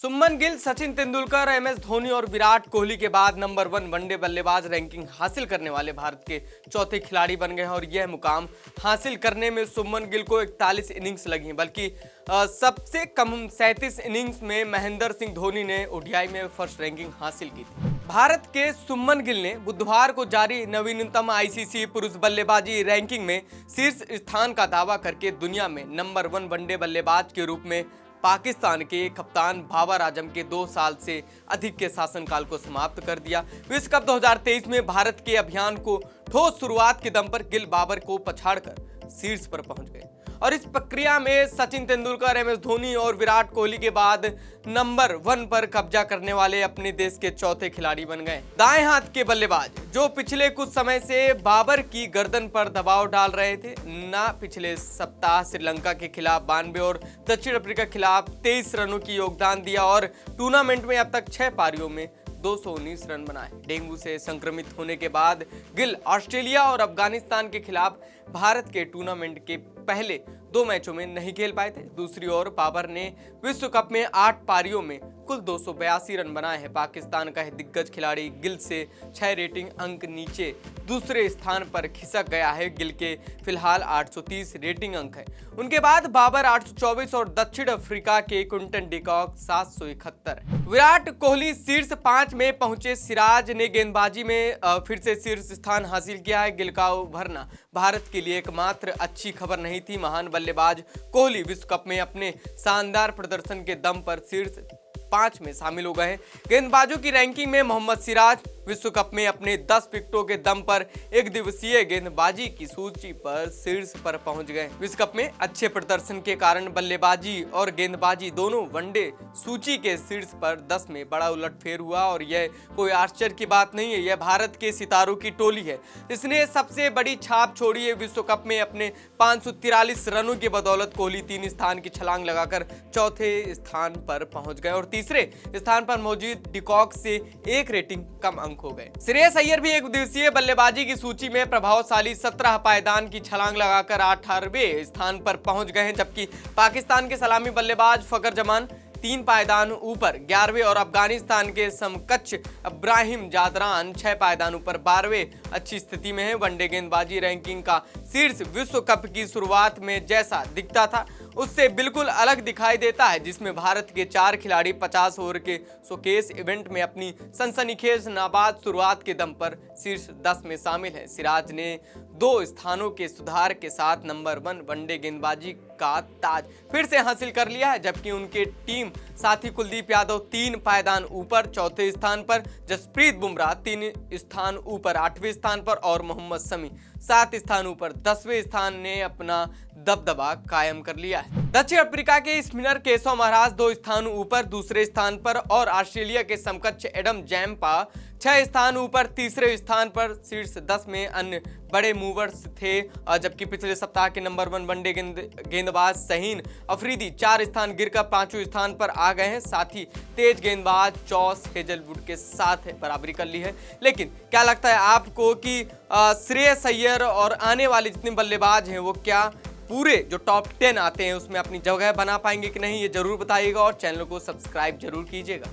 सुमन Gill, Sachin Tendulkar, MS Dhoni और विराट कोहली के बाद नंबर 1 वनडे बल्लेबाज रैंकिंग हासिल करने वाले भारत के चौथे खिलाड़ी बन गए हैं। और यह मुकाम हासिल करने में सुमन गिल को 41 इनिंग्स लगी, बल्कि सबसे कम 37 इनिंग्स में महेंद्र सिंह धोनी ने ओडीआई में फर्स्ट रैंकिंग हासिल की थी। भारत के सुमन गिल ने बुधवार को जारी नवीनतम आईसीसी पुरुष बल्लेबाजी रैंकिंग में शीर्ष स्थान का दावा करके दुनिया में नंबर 1 वनडे बल्लेबाज के रूप में पाकिस्तान के कप्तान बाबर आजम के 2 साल से अधिक के शासनकाल को समाप्त कर दिया। विश्व कप 2023 में भारत के अभियान को ठोस शुरुआत के दम पर गिल बाबर को पछाड़कर शीर्ष पर पहुंच गए और इस प्रक्रिया में सचिन तेंदुलकर, एमएस धोनी और विराट कोहली के बाद नंबर 1 पर कब्जा करने वाले अपने देश के चौथे खिलाड़ी बन गए। दाएं हाथ के बल्लेबाज जो पिछले कुछ समय से बाबर की गर्दन पर दबाव डाल रहे थे, ना पिछले सप्ताह श्रीलंका के खिलाफ 92 और दक्षिण अफ्रीका के खिलाफ 23 रनों की योगदान दिया और टूर्नामेंट में अब तक 6 पारियों में 219 रन बनाए। डेंगू से संक्रमित होने के बाद गिल ऑस्ट्रेलिया और अफगानिस्तान के खिलाफ भारत के टूर्नामेंट के पहले 2 मैचों में नहीं खेल पाए थे। दूसरी ओर बाबर ने विश्व कप में 8 पारियों में कुल 282 रन बनाए हैं। पाकिस्तान का दिग्गज खिलाड़ी गिल से 6 रेटिंग अंक नीचे दूसरे स्थान पर खिसक गया है। गिल के फिलहाल 830 रेटिंग अंक है। उनके बाद बाबर 824 और दक्षिण अफ्रीका के क्विंटन डिकॉक 771। विराट कोहली शीर्ष 5 में पहुंचे। सिराज ने गेंदबाजी में फिर से शीर्ष स्थान हासिल किया है। गिल का उभरना भारत के लिए एकमात्र अच्छी खबर नहीं थी। महान बल्लेबाज कोहली विश्व कप में अपने शानदार प्रदर्शन के दम पर शीर्ष 5 में शामिल हो गए हैं। गेंदबाजों की रैंकिंग में मोहम्मद सिराज विश्व कप में अपने 10 विकेटों के दम पर एक दिवसीय गेंदबाजी की सूची पर शीर्ष पर पहुंच गए। विश्व कप में अच्छे प्रदर्शन के कारण बल्लेबाजी और गेंदबाजी दोनों वनडे सूची के शीर्ष पर 10 में बड़ा उलटफेर हुआ और यह कोई आश्चर्य की बात नहीं है। यह भारत के सितारों की टोली है, इसने सबसे बड़ी छाप छोड़ी है। विश्व कप में अपने 543 रनों की बदौलत कोहली 3 स्थान की छलांग लगाकर चौथे स्थान पर पहुंच गए और तीसरे स्थान पर मौजूद डिकॉक से 1 रेटिंग कम अंक हो गए। श्रेयस अय्यर भी एक दिवसीय बल्लेबाजी की सूची में प्रभावशाली 17 पायदान की छलांग लगाकर 18वें स्थान पर पहुंच गए हैं, जबकि पाकिस्तान के सलामी बल्लेबाज फकर जमान 3 पायदान ऊपर 11वें और अफगानिस्तान के समकक्ष इब्राहिम जादरान 6 पायदान ऊपर 12वें अच्छी स्थिति में है। वनडे गेंदबाजी रैंकिंग का शीर्ष विश्व कप की शुरुआत में जैसा दिखता था उससे बिल्कुल अलग दिखाई देता है, जिसमें भारत के 4 खिलाड़ी 50 ओवर के शोकेस इवेंट में अपनी सनसनीखेज नाबाद शुरुआत के दम पर शीर्ष 10 में शामिल हैं। सिराज ने 2 स्थानों के सुधार के साथ नंबर 1 वनडे गेंदबाजी का ताज फिर से हासिल कर लिया है, जबकि उनके टीम साथी कुलदीप यादव 3 पायदान ऊपर 4थे स्थान पर, जसप्रीत बुमराह 3 स्थान ऊपर 8वें स्थान पर और मोहम्मद शमी 7 स्थान ऊपर 10वें स्थान ने अपना दबदबा कायम कर लिया है। दक्षिण अफ्रीका के स्पिनर केशव महाराज 2 स्थान ऊपर दूसरे स्थान पर और ऑस्ट्रेलिया के समकक्ष एडम जैम्पा 6 स्थान ऊपर तीसरे स्थान पर शीर्ष 10 में अन्य बड़े मूवर्स थे। जबकि पिछले सप्ताह के नंबर 1 वनडे गेंदबाज शाहीन अफरीदी 4 स्थान गिरकर 5वें स्थान पर आ गए हैं। साथ ही तेज गेंदबाज जॉस हेजलवुड के साथ बराबरी कर ली है। लेकिन क्या लगता है आपको कि श्रेयस अय्यर और आने वाले जितने बल्लेबाज हैं वो क्या पूरे जो टॉप 10 आते हैं उसमें अपनी जगह बना पाएंगे कि नहीं, ये जरूर बताइएगा और चैनल को सब्सक्राइब जरूर कीजिएगा।